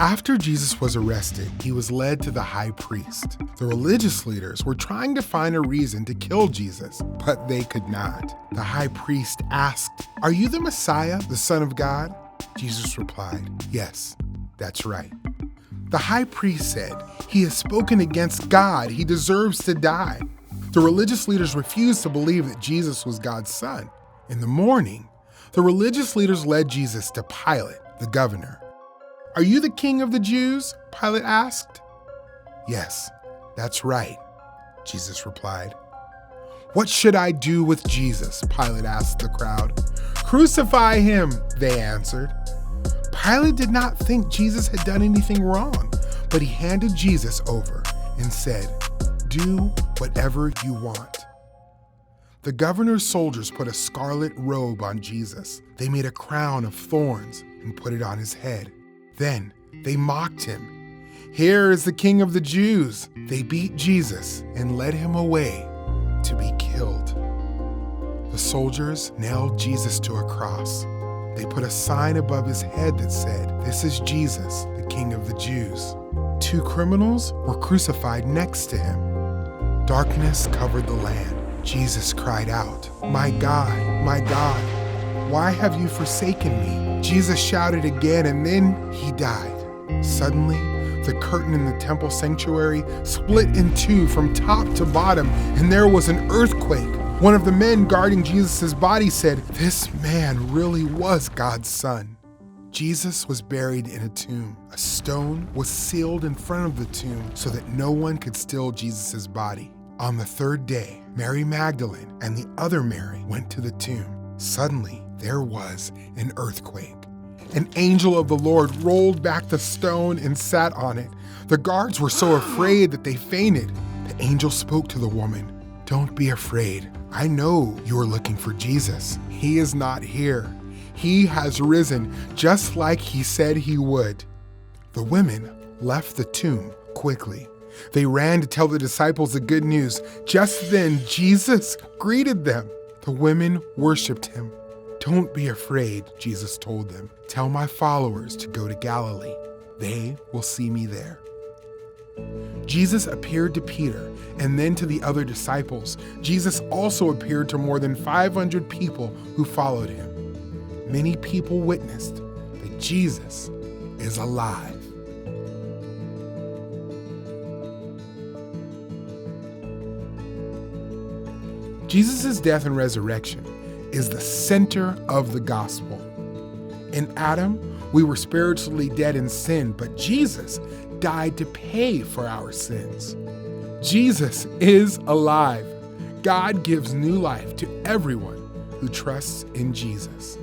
After Jesus was arrested, he was led to the high priest. The religious leaders were trying to find a reason to kill Jesus, but they could not. The high priest asked, "Are you the Messiah, the Son of God?" Jesus replied, "Yes, that's right." The high priest said, "He has spoken against God. He deserves to die." The religious leaders refused to believe that Jesus was God's son. In the morning, the religious leaders led Jesus to Pilate, the governor. "Are you the king of the Jews?" Pilate asked. "Yes, that's right," Jesus replied. "What should I do with Jesus?" Pilate asked the crowd. "Crucify him," they answered. Pilate did not think Jesus had done anything wrong, but he handed Jesus over and said, "Do whatever you want." The governor's soldiers put a scarlet robe on Jesus. They made a crown of thorns and put it on his head. Then they mocked him. "Here is the King of the Jews." They beat Jesus and led him away to be killed. The soldiers nailed Jesus to a cross. They put a sign above his head that said, "This is Jesus, the King of the Jews." 2 criminals were crucified next to him. Darkness covered the land. Jesus cried out, my God, why have you forsaken me?" Jesus shouted again, and then he died. Suddenly, the curtain in the temple sanctuary split in two from top to bottom, and there was an earthquake. One of the men guarding Jesus' body said, "This man really was God's son." Jesus was buried in a tomb. A stone was sealed in front of the tomb so that no one could steal Jesus' body. On the 3rd day, Mary Magdalene and the other Mary went to the tomb. Suddenly, there was an earthquake. An angel of the Lord rolled back the stone and sat on it. The guards were so afraid that they fainted. The angel spoke to the woman, "Don't be afraid. I know you are looking for Jesus. He is not here. He has risen, just like he said he would." The women left the tomb quickly. They ran to tell the disciples the good news. Just then, Jesus greeted them. The women worshiped him. "Don't be afraid," Jesus told them. "Tell my followers to go to Galilee. They will see me there." Jesus appeared to Peter and then to the other disciples. Jesus also appeared to more than 500 people who followed him. Many people witnessed that Jesus is alive. Jesus' death and resurrection is the center of the gospel. In Adam, we were spiritually dead in sin, but Jesus died to pay for our sins. Jesus is alive. God gives new life to everyone who trusts in Jesus.